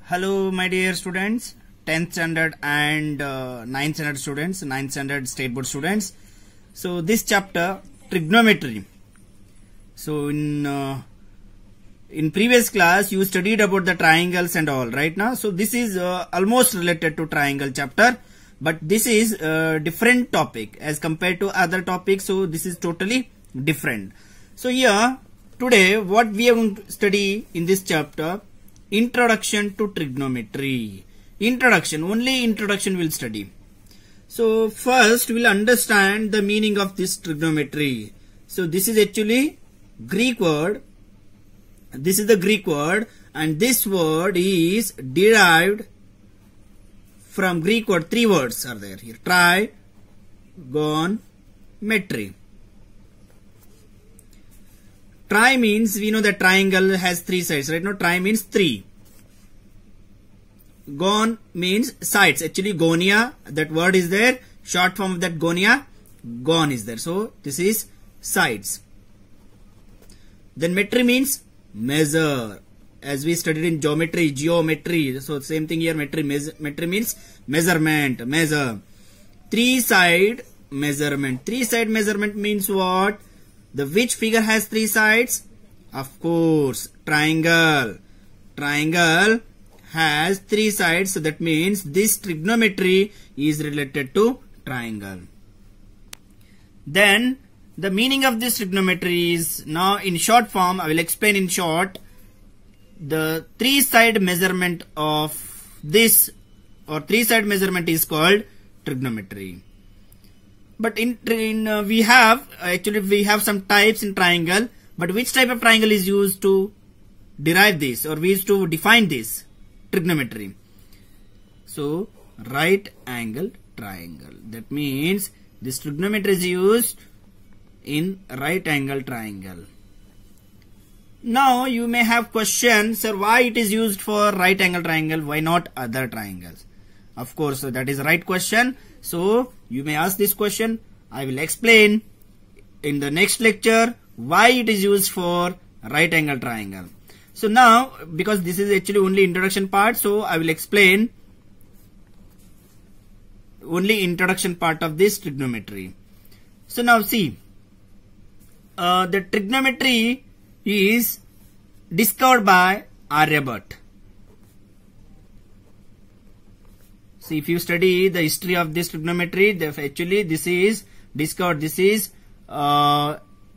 Hello my dear students, 10th standard and 9th standard students, 9th standard state board students. So this chapter trigonometry. So in previous class you studied about the triangles and all, right? Now so this is almost related to triangle chapter, but this is a different topic as compared to other topics. So this is totally different. So here today what we are going to study in this chapter, introduction to trigonometry. Introduction, only introduction we'll study. So first we'll understand the meaning of this trigonometry. So this is actually Greek word. This is the Greek word, and this word is derived from Greek word. Three words are there here. Trigonometry. Tri means, we know that triangle has three sides, right? Now tri means three. Gon means sides. Actually gonia, that word is there. Short form of that gonia, gon is there. So this is sides. Then metry means measure. As we studied in geometry. So same thing here, metry means measurement, measure. Three side measurement. Three side measurement means what? The which figure has three sides? Of course, triangle. Triangle has three sides, so that means this trigonometry is related to triangle. Then the meaning of this trigonometry is, now in short form I will explain in short. The three side measurement of this, or three side measurement, is called trigonometry. But we have some types in triangle, but which type of triangle is used to derive this, or we used to define this trigonometry? So right angle triangle. That means this trigonometry is used in right angle triangle. Now you may have questions, sir, why it is used for right angle triangle, why not other triangles? Of course, so that is the right question. So you may ask this question. I will explain in the next lecture why it is used for right angle triangle. So now, because this is actually only introduction part, so I will explain only introduction part of this trigonometry. So now see, the trigonometry is discovered by Aryabhat. See, if you study the history of this trigonometry, actually this is discovered, this is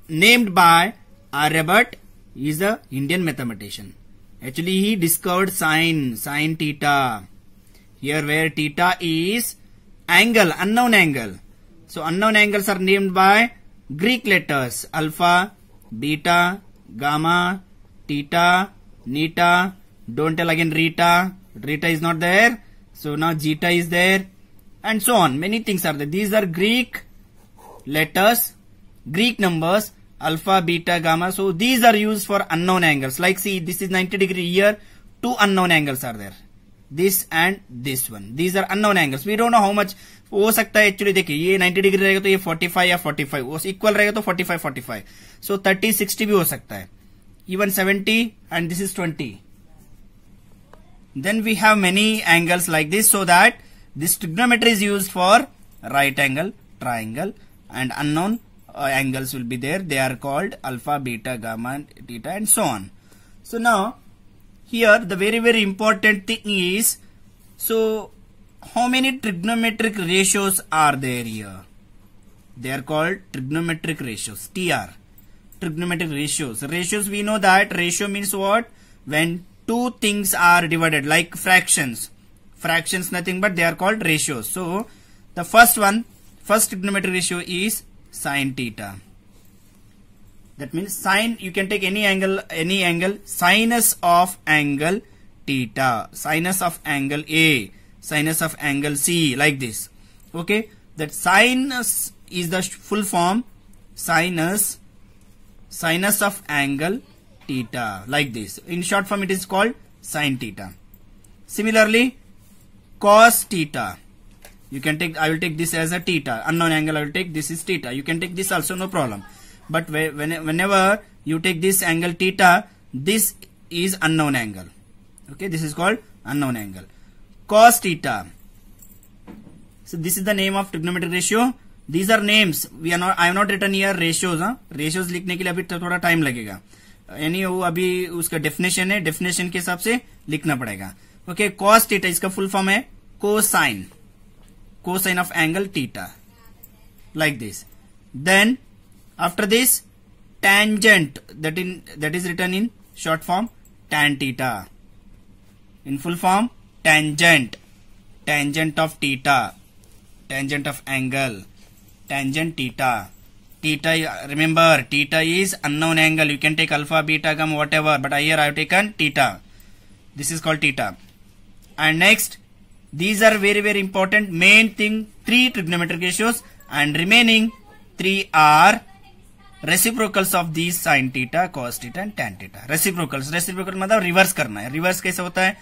named by Aryabhat. He is a Indian mathematician. Actually he discovered sine theta. Here where theta is angle, unknown angle. So unknown angles are named by Greek letters: alpha, beta, gamma, theta, neta. Don't tell again reta. Reta is not there. So now zeta is there, and so on. Many things are there. These are Greek letters, Greek numbers, alpha, beta, gamma. So these are used for unknown angles. Like see, this is 90 degree here. Two unknown angles are there. This and this one. These are unknown angles. We don't know how much हो सकता है. Actually देखिए, ये 90 degree रहेगा तो ये 45 या 45 वो इक्वल रहेगा तो 45. So 30, 60 भी हो सकता है. Even 70, and this is 20. Then we have many angles like this, so that this trigonometry is used for right angle triangle, and unknown angles will be there. They are called alpha, beta, gamma, theta, and so on. So now here the very important thing is, so how many trigonometric ratios are there here? They are called trigonometric ratios, TR. Trigonometric ratios. Ratios, we know that ratio means what? When two things are divided, like fractions. Fractions nothing but they are called ratios. So the first trigonometric ratio is sine theta. That means sine, you can take any angle, sinus of angle theta, sinus of angle A, sinus of angle C, like this. Okay, that sinus is the full form, sinus of angle theta, like this. In short form it is called sine theta. Similarly, cos theta, you can take, I will take this as a theta, unknown angle I will take, this is theta. You can take this also, no problem. But whenever you take this angle theta, this is unknown angle. Okay, this is called unknown angle. Cos theta. So this is the name of trigonometric ratio. These are names. We are not. I have not written here ratios. Ratios लिखने के लिए अभी थोड़ा time लगेगा. यानी वो अभी उसका डेफिनेशन है, डेफिनेशन के हिसाब से लिखना पड़ेगा. ओके, cos थीटा इसका फुल फॉर्म है cosine, cosine of angle theta, like this. Then after this tangent, that is written in short form tan theta. In full form tangent, tangent of theta, tangent of angle, tangent theta. Theta, remember theta is unknown angle. You can take alpha, beta, gamma, whatever, but here I have taken theta. This is called theta. And next, these are very very important main thing, 3 trigonometric ratios, and remaining 3 are reciprocals of these sin theta, cos theta and tan theta. Reciprocals, reciprocal मतलब reverse करना है. Reverse कैसे होता है?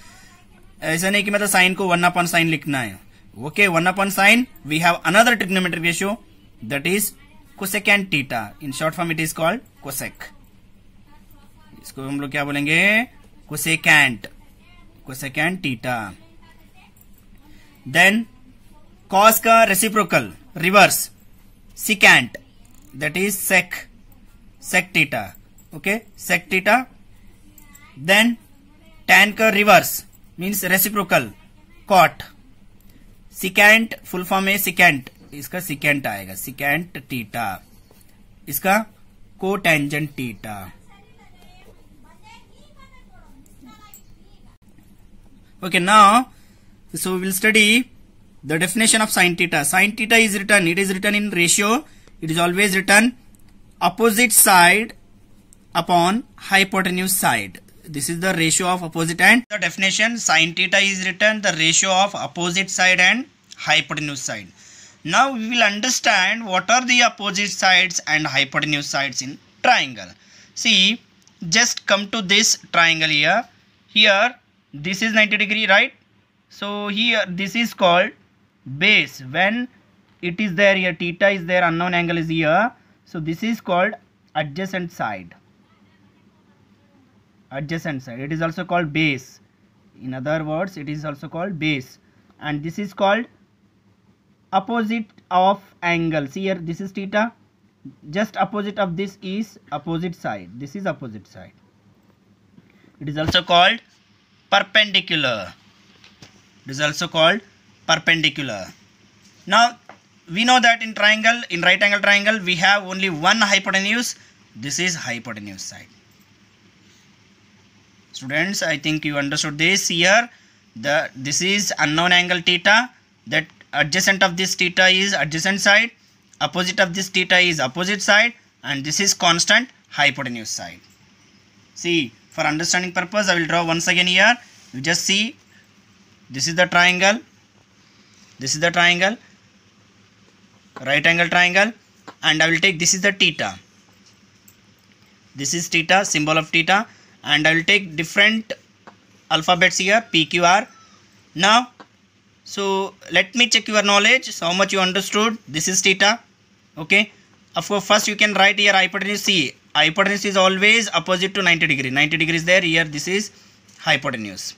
ऐसा नहीं कि मतलब साइन को 1 upon sin लिखना है. Okay, 1 upon sin, we have another trigonometric ratio, that is cosecant theta. In short form it is called cosec. इसको हम लोग क्या बोलेंगे? cosecant, cosecant theta. Then cos का reciprocal, reverse, secant, that is sec, sec theta. Okay, sec theta. Then tan का reverse means reciprocal, cot. secant full form है secant, इसका secant आएगा, secant theta. इसका cotangent theta. Okay, now so we will study the definition of sin theta. Sin theta is written, it is written in ratio. It is always written opposite side upon hypotenuse side. This is the ratio of opposite, and the definition sin theta is written the ratio of opposite side and hypotenuse side. Now we will understand what are the opposite sides and hypotenuse sides in triangle. See, just come to this triangle here. Here this is 90 degree, right? So here this is called base. When it is there here, theta is there, unknown angle is here. So this is called adjacent side. Adjacent side. It is also called base. In other words, it is also called base. And this is called opposite of angle. See here, this is theta. Just opposite of this is opposite side. This is opposite side. It is also called perpendicular. It is also called perpendicular. Now we know that in triangle, in right angle triangle, we have only one hypotenuse. This is hypotenuse side. Students, I think you understood this. Here this is unknown angle theta, that adjacent of this theta is adjacent side, opposite of this theta is opposite side, and this is constant hypotenuse side. See, for understanding purpose I will draw once again here. You just see, this is the triangle, this is the triangle, right angle triangle, and I will take, this is the theta, this is theta, symbol of theta, and I will take different alphabets here, P, Q, R. Now, so let me check your knowledge, so how much you understood. This is theta. Okay, of course first you can write here hypotenuse. See, hypotenuse is always opposite to 90 degree. 90 degrees there, here this is hypotenuse.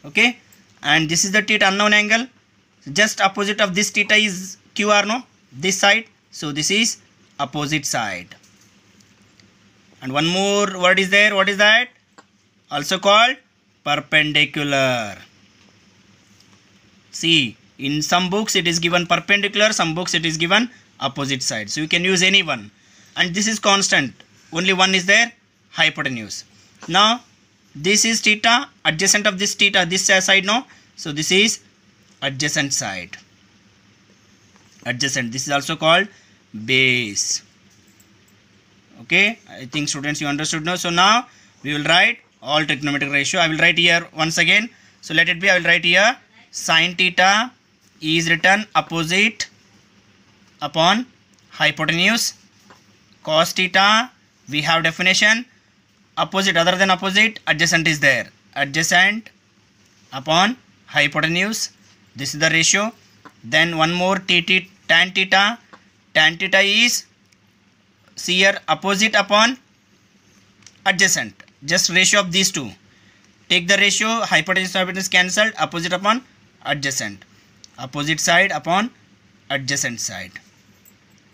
Okay, and this is the theta, unknown angle. Just opposite of this theta is QR, no, this side. So this is opposite side. And one more word is there. What is that? Also called perpendicular. See, in some books it is given perpendicular, some books it is given opposite side. So you can use any one. And this is constant. Only one is there, hypotenuse. Now this is theta, adjacent of this theta, this side, no. So this is adjacent side. Adjacent. This is also called base. Okay, I think students you understood now. So now we will write all trigonometric ratio. I will write here once again. So let it be, I will write here sin theta is written opposite upon hypotenuse. Cos theta, we have definition, opposite, other than opposite, adjacent is there. Adjacent upon hypotenuse. This is the ratio. Then one more tan theta. Tan theta is, see here, opposite upon adjacent. Just ratio of these two. take the ratio, hypotenuse hypotenuse cancelled, opposite upon adjacent, opposite side upon adjacent side.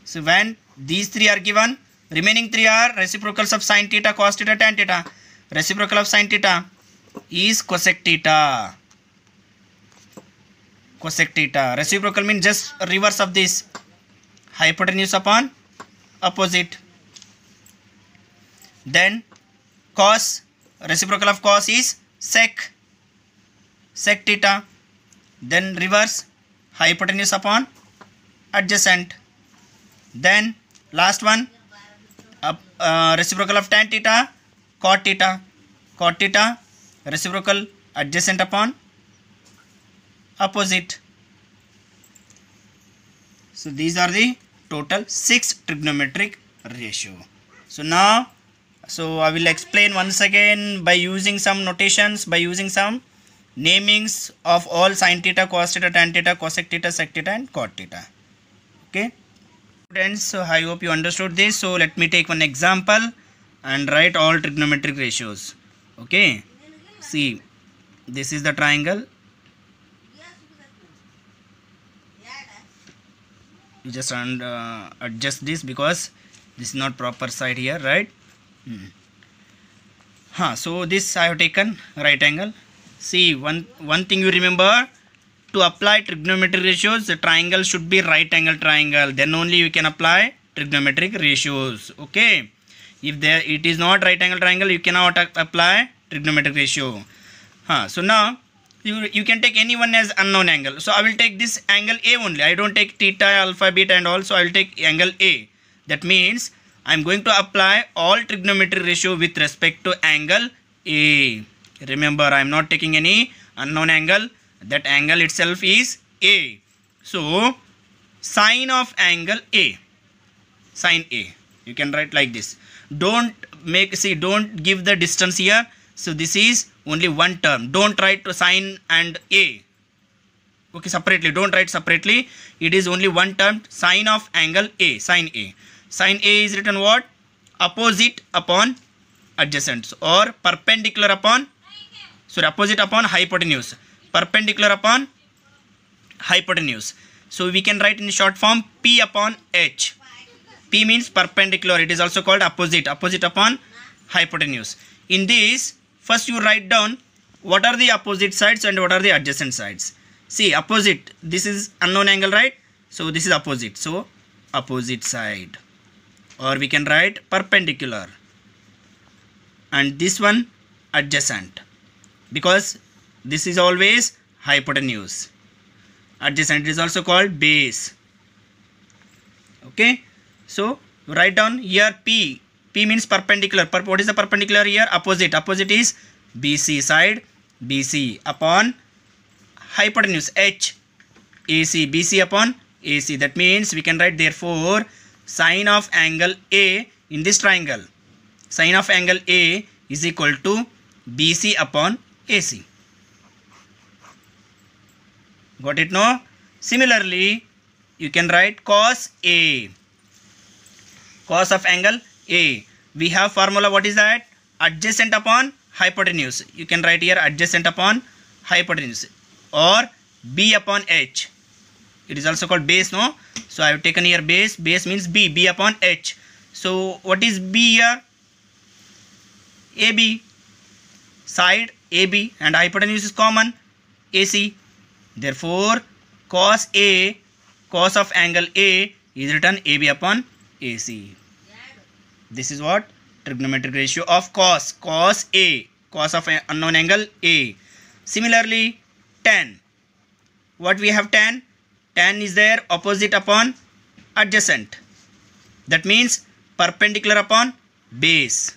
So when these three are given, remaining three are reciprocals of sin theta, cos theta, tan theta. Reciprocal of sin theta is cosec theta. Cosec theta. Reciprocal means just reverse of this, hypotenuse upon opposite. Then cos, reciprocal of cos is sec theta. Then reverse, hypotenuse upon adjacent. Then last one, reciprocal of tan theta, cot theta. Cot theta, reciprocal adjacent upon opposite. So these are the total 6 trigonometric ratio. So now, I will explain once again by using some notations, by using some namings of all sin theta, cos theta, tan theta, cosec theta, sec theta and cot theta. Okay. Students, so I hope you understood this. So let me take one example and write all trigonometric ratios. Okay. See, this is the triangle. You just adjust this because this is not proper side here, right? So this I have taken right angle. See, one thing you remember, to apply trigonometric ratios, the triangle should be right angle triangle. Then only you can apply trigonometric ratios. Okay. If it is not right angle triangle, you cannot apply trigonometric ratio. So now you can take any one as unknown angle. So I will take this angle A only. I don't take theta, alpha, beta and all. So I will take angle A. That means I am going to apply all trigonometric ratio with respect to angle A. Remember, I am not taking any unknown angle. That angle itself is A. So sine of angle A, sine A, you can write like this. Don't give the distance here. So this is only one term. Don't write to sine and A. Okay, separately. Don't write separately. It is only one term, sine of angle A, sine A. Sine A is written what? Opposite upon adjacent or perpendicular upon, opposite upon hypotenuse. Perpendicular upon hypotenuse. So we can write in short form P upon H. P means perpendicular. It is also called opposite upon hypotenuse. In this, first you write down what are the opposite sides and what are the adjacent sides. See, opposite, this is unknown angle, right? So this is opposite. So opposite side. Or we can write perpendicular. And this one adjacent. Because this is always hypotenuse. Adjacent is also called base. Okay. So write down here P. P means perpendicular. What is the perpendicular here? Opposite. Opposite is BC, side BC upon hypotenuse H, AC, BC upon AC. That means we can write therefore sine of angle A in this triangle. Sine of angle A is equal to BC upon AC. Got it no? Similarly, you can write cos A. Cos of angle A. We have formula, what is that? Adjacent upon hypotenuse. You can write here adjacent upon hypotenuse or B upon H. It is also called base, no? So I have taken here base. Base means B upon H. So what is B here? AB. Side AB and hypotenuse is common, AC. Therefore, cos A, cos of angle A is written AB upon AC. This is what? Trigonometric ratio of cos. Cos A, cos of unknown angle A. Similarly, tan. What we have tan? Tan is there opposite upon adjacent. That means perpendicular upon base.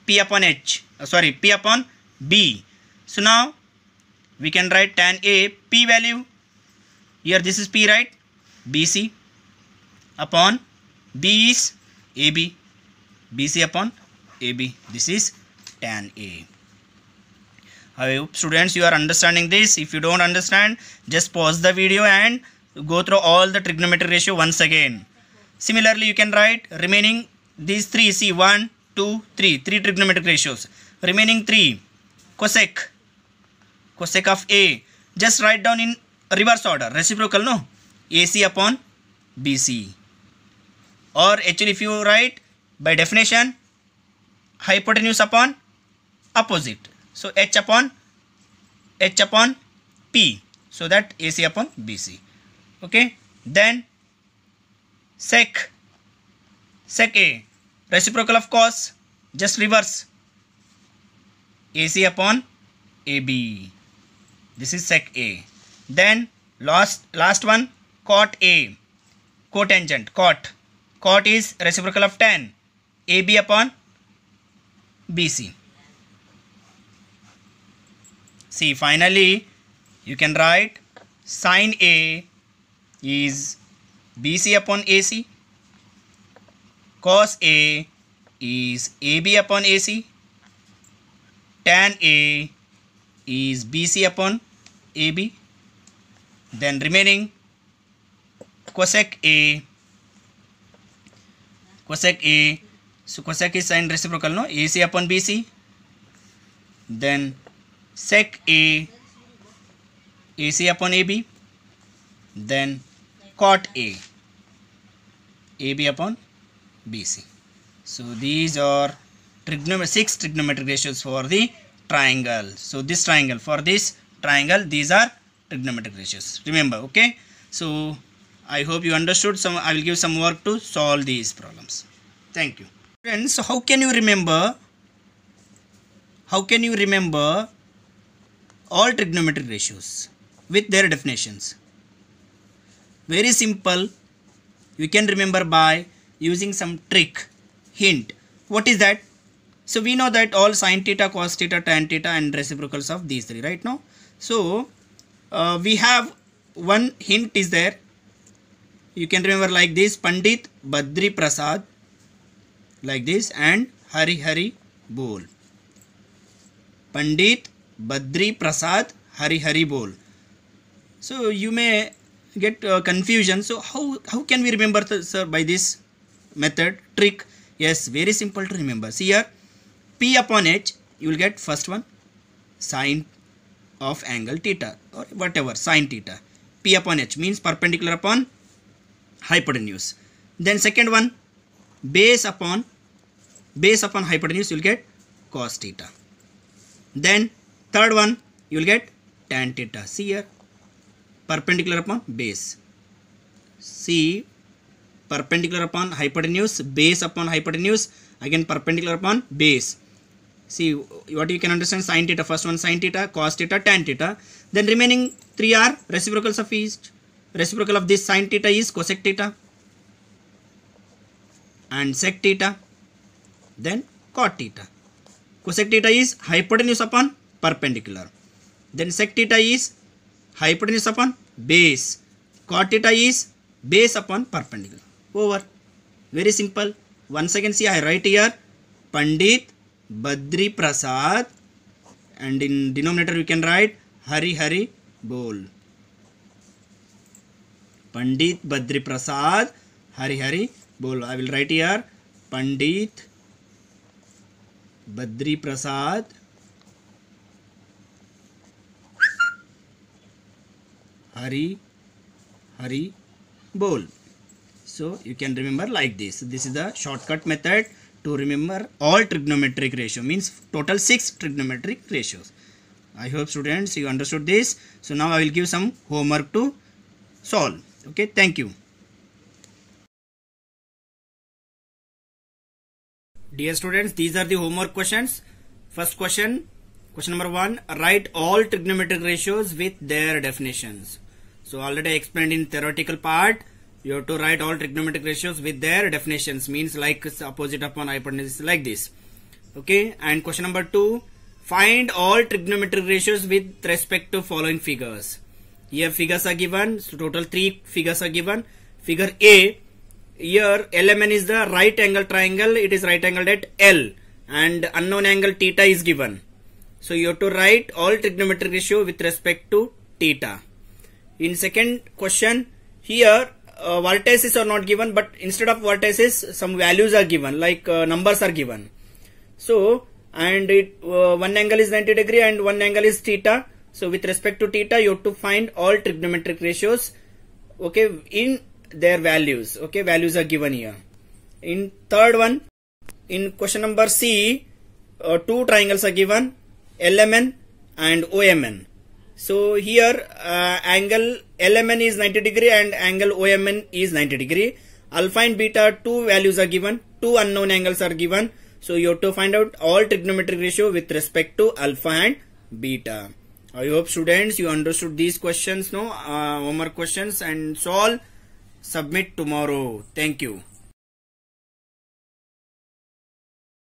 P upon H. P upon B. So now we can write tan A, P value. Here this is P, right? BC upon B is AB. BC upon AB. This is tan A. I hope students you are understanding this. If you don't understand, just pause the video and go through all the trigonometric ratio once again. Similarly, you can write remaining these three. See 1, 2, 3. 3 trigonometric ratios. Remaining 3. cosec of A. Just write down in reverse order, reciprocal, no? AC upon BC. Or actually if you write by definition, hypotenuse upon opposite. So H upon P. So that AC upon BC. Okay. Then sec A. Reciprocal of cos. Just reverse. AC upon AB. This is sec A. Then last one, cot A. Cotangent. Cot is reciprocal of tan. AB upon BC. See, finally you can write sin A is BC upon AC. Cos A is AB upon AC. Tan A is BC upon AB. Then remaining cosec A. So cosec is sin reciprocal, no? AC upon BC. Then sec A, AC upon AB. Then cot A, AB upon BC. So these are 6 trigonometric ratios for the triangle. So this triangle, for this triangle, these are trigonometric ratios. Remember, okay? So I hope you understood. I will give some work to solve these problems. Thank you. Friends, so how can you remember all trigonometric ratios with their definitions? Very simple. You can remember by using some trick, hint. What is that? So we know that all sin theta, cos theta, tan theta and reciprocals of these three, right now. So we have one hint is there. You can remember like this, Pandit Badri Prasad, like this, and Hari Hari Bol. Pandit Badri Prasad, Hari Hari Bol. So you may get confusion. So how can we remember by this method, trick? Yes, very simple to remember. See here, P upon H, you will get first one, sine of angle theta or whatever, sine theta. P upon H means perpendicular upon hypotenuse. Then second one, base upon hypotenuse, you will get cos theta. Then third one, you will get tan theta. See here, perpendicular upon base. See, perpendicular upon hypotenuse, base upon hypotenuse, again perpendicular upon base. See what you can understand, sin theta, first one sin theta, cos theta, tan theta. Then remaining three are reciprocals of each. Reciprocal of this sin theta is cosec theta and sec theta, then cot theta. Cosec theta is hypotenuse upon perpendicular. Then sec theta is hypotenuse upon base. Cot theta is base upon perpendicular. Over. Very simple. Once again, see, I write here Pandit Badri Prasad, and in denominator you can write Hari Hari Bol. Pandit Badri Prasad, Hari Hari Bol. I will write here Pandit Badri Prasad, Hari Hari Bol. So you can remember like this. This is the shortcut method to remember all trigonometric ratio, means total 6 trigonometric ratios. I hope students you understood this. So now I will give some homework to solve. Okay, thank you. Dear students, these are the homework questions. First question, question number 1, write all trigonometric ratios with their definitions. So already I explained in theoretical part, you have to write all trigonometric ratios with their definitions, means like opposite upon hypotenuse, like this. Okay, and question number 2, find all trigonometric ratios with respect to following figures. Here figures are given, so total 3 figures are given. Figure A, here LMN is the right angle triangle, it is right angled at L, and unknown angle theta is given. So you have to write all trigonometric ratio with respect to theta. In second question, here vertices are not given, but instead of vertices some values are given, like numbers are given. So and one angle is 90 degree and one angle is theta. So with respect to theta, you have to find all trigonometric ratios, okay, in their values. Okay, values are given here. In third one, in question number C, two triangles are given, LMN and OMN. So here angle LMN is 90 degree and angle OMN is 90 degree. Alpha and beta, two values are given, two unknown angles are given. So you have to find out all trigonometric ratio with respect to alpha and beta. I hope students you understood these questions, no homework questions, and solve, submit tomorrow. Thank you.